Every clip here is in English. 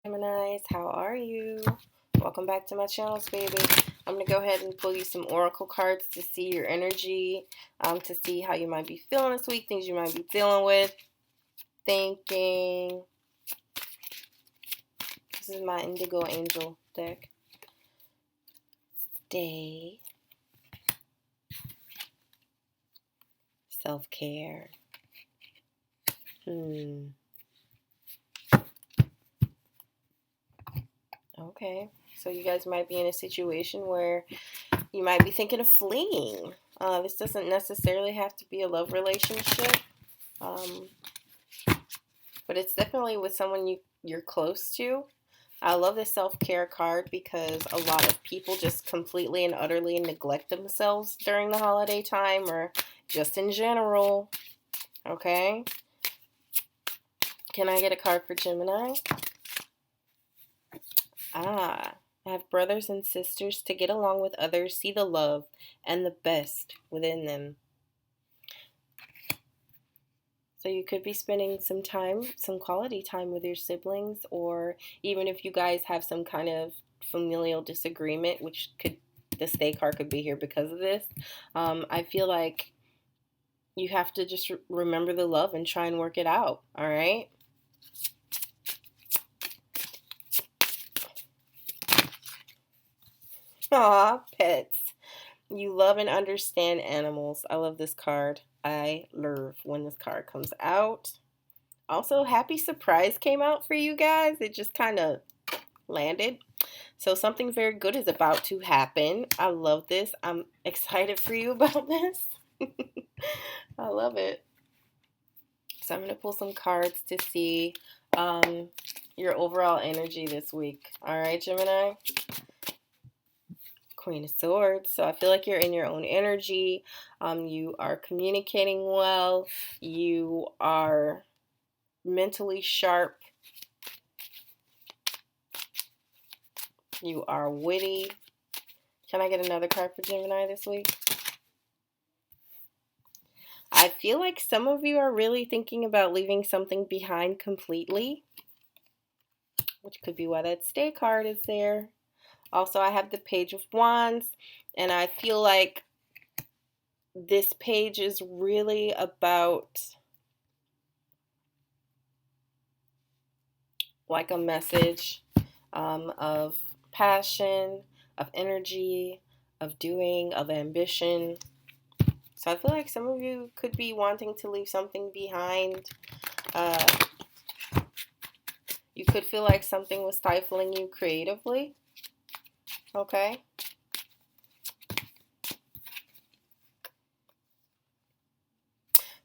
Geminis, how are you? Welcome back to my channels, baby. I'm going to go ahead and pull you some oracle cards to see your energy, to see how you might be feeling this week, things you might be dealing with, thinking. This is my Indigo Angel deck. Stay. Self-care. Okay, so you guys might be in a situation where you might be thinking of fleeing. This doesn't necessarily have to be a love relationship, but it's definitely with someone you're close to. I love the self-care card because a lot of people just completely and utterly neglect themselves during the holiday time or just in general. Okay? Can I get a card for Gemini? I have brothers and sisters to get along with others, see the love and the best within them. So you could be spending some time, some quality time with your siblings, or even if you guys have some kind of familial disagreement, which could, the stay card could be here because of this. I feel like you have to just remember the love and try and work it out, all right? Aw, pets. You love and understand animals. I love this card. I love when this card comes out. Also, Happy Surprise came out for you guys. It just kind of landed. So something very good is about to happen. I love this. I'm excited for you about this. I love it. So I'm going to pull some cards to see your overall energy this week. All right, Gemini? Queen of Swords. So I feel like you're in your own energy. You are communicating well. You are mentally sharp. You are witty. Can I get another card for Gemini this week? I feel like some of you are really thinking about leaving something behind completely, which could be why that stay card is there. Also, I have the Page of Wands, and I feel like this page is really about like a message of passion, of energy, of doing, of ambition. So I feel like some of you could be wanting to leave something behind. You could feel like something was stifling you creatively. Okay?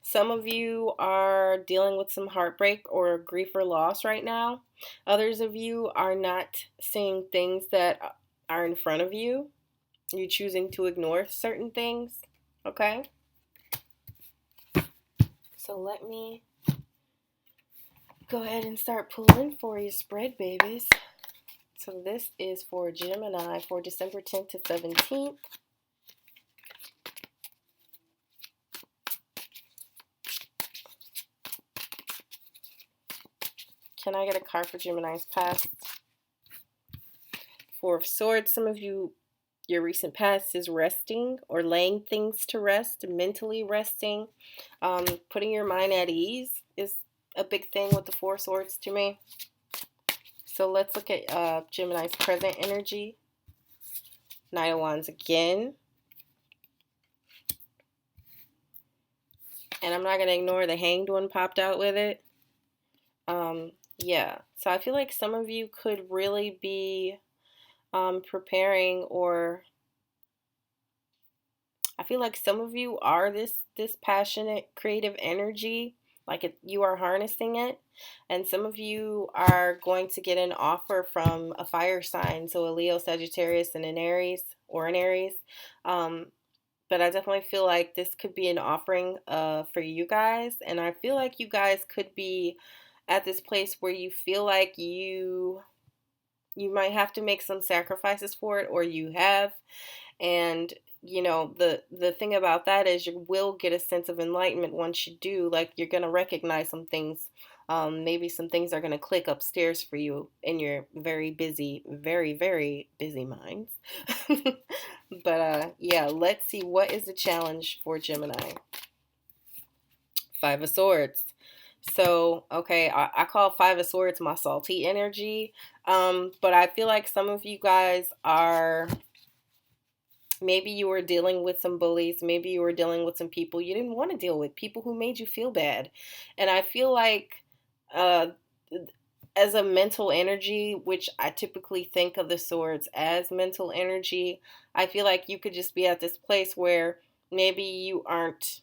Some of you are dealing with some heartbreak or grief or loss right now. Others of you are not seeing things that are in front of you. You're choosing to ignore certain things. Okay? So let me go ahead and start pulling for you, spread babies. So this is for Gemini for December 10th to 17th. Can I get a card for Gemini's past? Four of Swords. Some of you, your recent past is resting or laying things to rest, mentally resting. Putting your mind at ease is a big thing with the Four of Swords to me. So let's look at Gemini's present energy. Knight of Wands again. And I'm not going to ignore the Hanged one popped out with it. Yeah, so I feel like some of you could really be preparing, or I feel like some of you are this passionate creative energy, like you are harnessing it, and some of you are going to get an offer from a fire sign, so a Leo, Sagittarius, and an Aries, or an Aries. But I definitely feel like this could be an offering for you guys, and I feel like you guys could be at this place where you feel like you might have to make some sacrifices for it, or you have. And you know, the thing about that is you will get a sense of enlightenment once you do. Like, you're going to recognize some things Maybe some things are going to click upstairs for you in your very busy, very, very busy minds. But yeah, let's see. What is the challenge for Gemini? Five of Swords. So, okay, I call Five of Swords my salty energy. But I feel like some of you guys are, maybe you were dealing with some bullies. Maybe you were dealing with some people you didn't want to deal with, people who made you feel bad. And I feel like, uh, as a mental energy, which I typically think of the swords as mental energy, I feel like you could just be at this place where maybe you aren't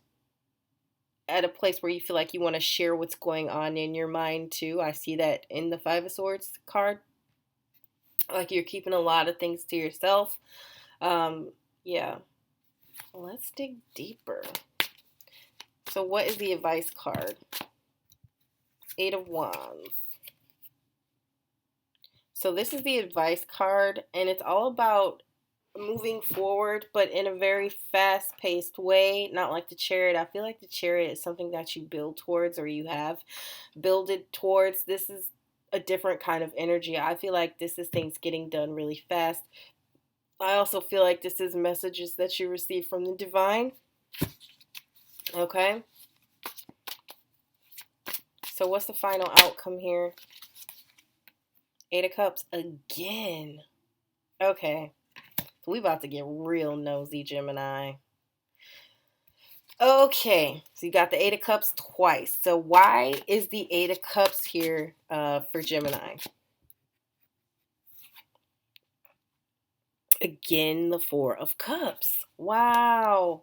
at a place where you feel like you want to share what's going on in your mind too. I see that in the Five of Swords card. Like you're keeping a lot of things to yourself. Yeah. Let's dig deeper. So what is the advice card? Eight of Wands. So this is the advice card, and it's all about moving forward, but in a very fast-paced way, not like the Chariot. I feel like the Chariot is something that you build towards, or you have builded towards. This is a different kind of energy. I feel like this is things getting done really fast. I also feel like this is messages that you receive from the divine. Okay. So what's the final outcome here? Eight of Cups again. Okay. So we about to get real nosy, Gemini. Okay. So you got the Eight of Cups twice. So why is the Eight of Cups here for Gemini? Again, the Four of Cups. Wow.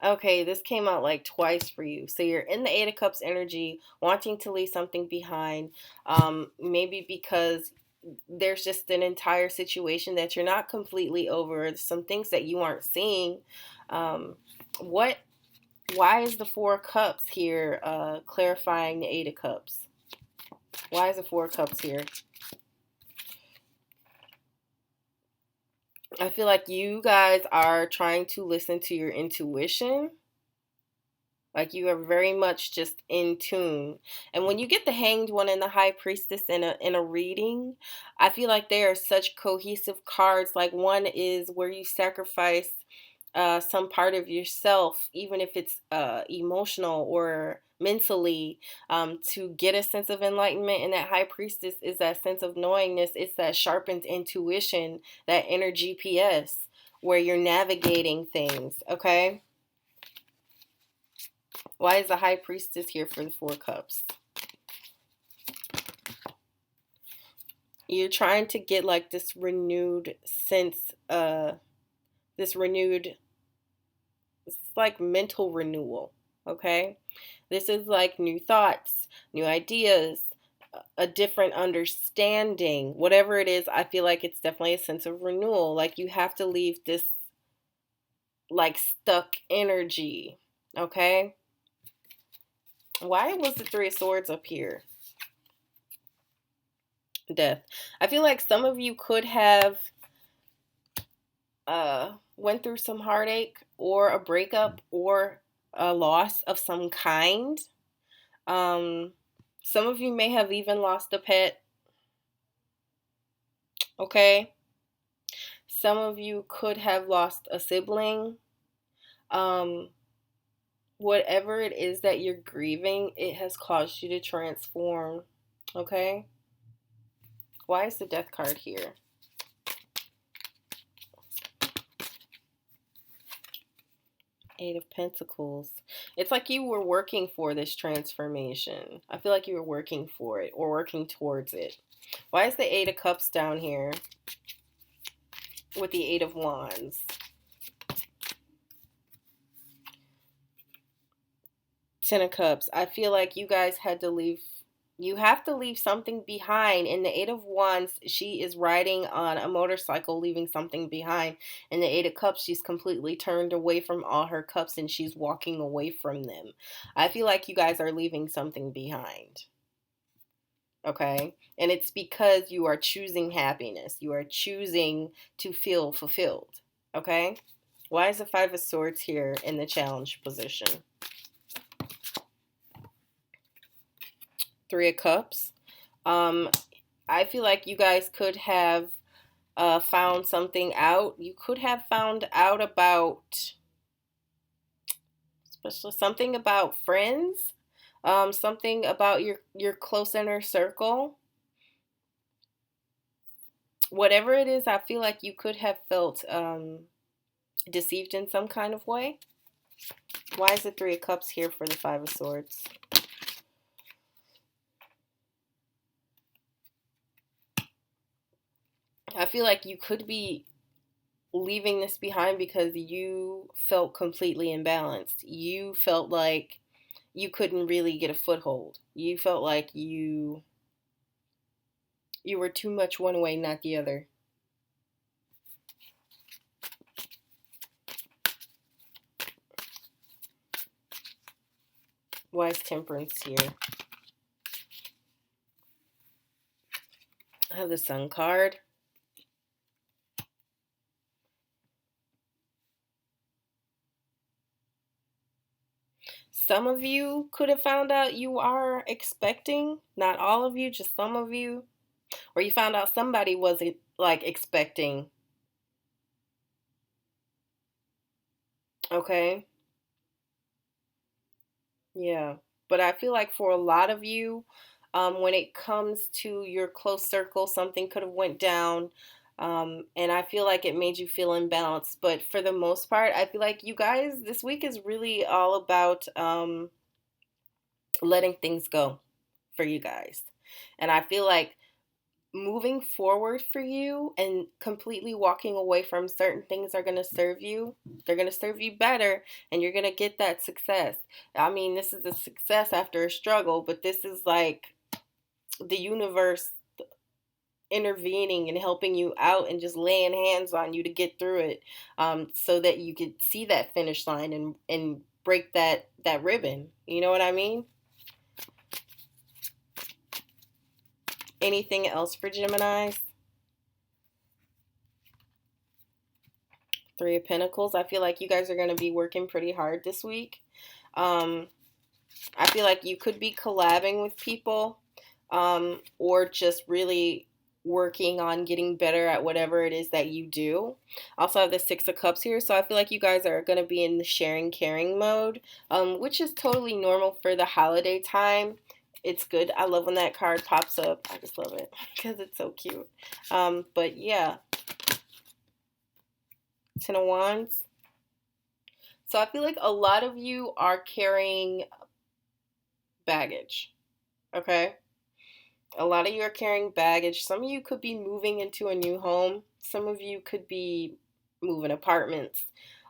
Okay, this came out like twice for you. So you're in the Eight of Cups energy, wanting to leave something behind. Maybe because there's just an entire situation that you're not completely over. Some things that you aren't seeing. What? Why is the Four of Cups here clarifying the Eight of Cups? Why is the Four of Cups here? I feel like you guys are trying to listen to your intuition. Like you are very much just in tune. And when you get the Hanged One and the High Priestess in a reading, I feel like they are such cohesive cards. Like one is where you sacrifice some part of yourself, even if it's emotional or mentally, to get a sense of enlightenment. And that High Priestess is that sense of knowingness. It's that sharpened intuition, that inner GPS where you're navigating things. Okay. Why is the High Priestess here for the Four Cups? You're trying to get like this renewed sense, this renewed, it's like mental renewal, okay? This is like new thoughts, new ideas, a different understanding. Whatever it is, I feel like it's definitely a sense of renewal. Like you have to leave this like stuck energy, okay? Why was the Three of Swords up here? Death. I feel like some of you could have went through some heartache or a breakup or a loss of some kind. Some of you may have even lost a pet. Okay. Some of you could have lost a sibling. Whatever it is that you're grieving, it has caused you to transform. Okay. Why is the Death card here? Eight of Pentacles. It's like you were working for this transformation. I feel like you were working for it or working towards it. Why is the Eight of Cups down here with the Eight of Wands? Ten of Cups. I feel like you guys had to leave. You have to leave something behind. In the Eight of Wands, she is riding on a motorcycle, leaving something behind. In the Eight of Cups, she's completely turned away from all her cups and she's walking away from them. I feel like you guys are leaving something behind. Okay? And it's because you are choosing happiness. You are choosing to feel fulfilled. Okay? Why is the Five of Swords here in the challenge position? Three of Cups. Um, I feel like you guys could have found something out. You could have found out about, especially something about friends, something about your close inner circle. Whatever it is, I feel like you could have felt deceived in some kind of way. Why is the Three of Cups here for the Five of Swords? I feel like you could be leaving this behind because you felt completely imbalanced. You felt like you couldn't really get a foothold. You felt like you were too much one way, not the other. Why is Temperance here? I have the Sun card. Some of you could have found out you are expecting. Not all of you, just some of you. Or you found out somebody wasn't like expecting. Okay? Yeah. But I feel like for a lot of you, when it comes to your close circle, something could have went down. And I feel like it made you feel imbalanced. But for the most part, I feel like you guys, this week is really all about letting things go for you guys. And I feel like moving forward for you and completely walking away from certain things are going to serve you. They're going to serve you better and you're going to get that success. I mean, this is a success after a struggle, but this is like the universe intervening and helping you out and just laying hands on you to get through it, so that you could see that finish line and break that ribbon. You know what I mean? Anything else for Geminis? Three of Pentacles. I feel like you guys are going to be working pretty hard this week. Um, I feel like you could be collabing with people, or just really working on getting better at whatever it is that you do. Also have the Six of Cups here, so I feel like you guys are going to be in the sharing, caring mode, which is totally normal for the holiday time. It's good. I love when that card pops up. I just love it because it's so cute. But yeah, Ten of Wands. So I feel like a lot of you are carrying baggage, okay? A lot of you are carrying baggage. Some of you could be moving into a new home. Some of you could be moving apartments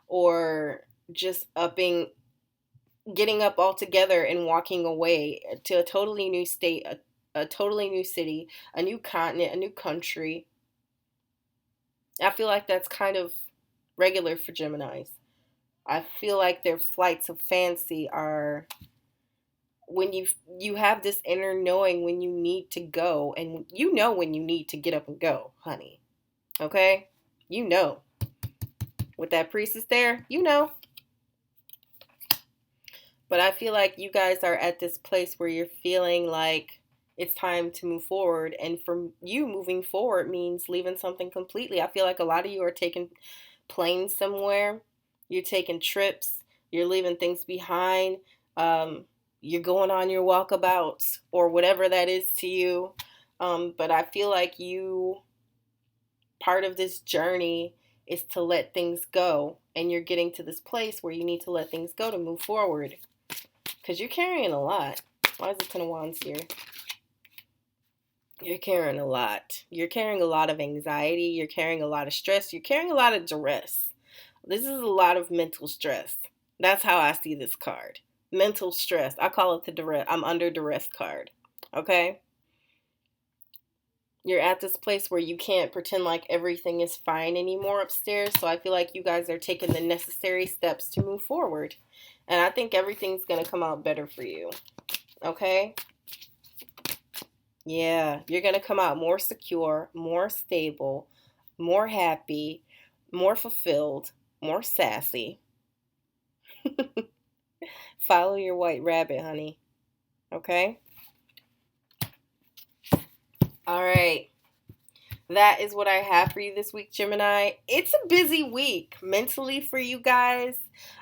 or just getting up altogether and walking away to a totally new state, a totally new city, a new continent, a new country. I feel like that's kind of regular for Geminis. I feel like their flights of fancy are when you have this inner knowing when you need to go, and you know when you need to get up and go, honey. Okay? You know. With that priestess there, you know. But I feel like you guys are at this place where you're feeling like it's time to move forward, and for you, moving forward means leaving something completely. I feel like a lot of you are taking planes somewhere. You're taking trips. You're leaving things behind. Um, you're going on your walkabouts or whatever that is to you. But I feel like part of this journey is to let things go. And you're getting to this place where you need to let things go to move forward. Because you're carrying a lot. Why is the Ten of Wands here? You're carrying a lot. You're carrying a lot of anxiety. You're carrying a lot of stress. You're carrying a lot of duress. This is a lot of mental stress. That's how I see this card. Mental stress. I call it the duress. I'm under duress card. Okay? You're at this place where you can't pretend like everything is fine anymore upstairs. So I feel like you guys are taking the necessary steps to move forward. And I think everything's going to come out better for you. Okay? Yeah, you're going to come out more secure, more stable, more happy, more fulfilled, more sassy. Follow your white rabbit, honey. Okay? All right. That is what I have for you this week, Gemini. It's a busy week mentally for you guys.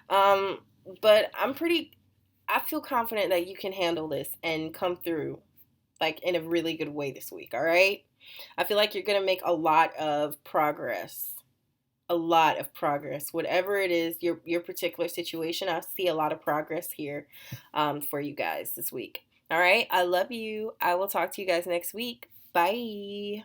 Um, but I feel confident that you can handle this and come through like in a really good way this week, all right? I feel like you're going to make a lot of progress. A lot of progress. Whatever it is, your particular situation, I see a lot of progress here for you guys this week. All right? I love you. I will talk to you guys next week. Bye.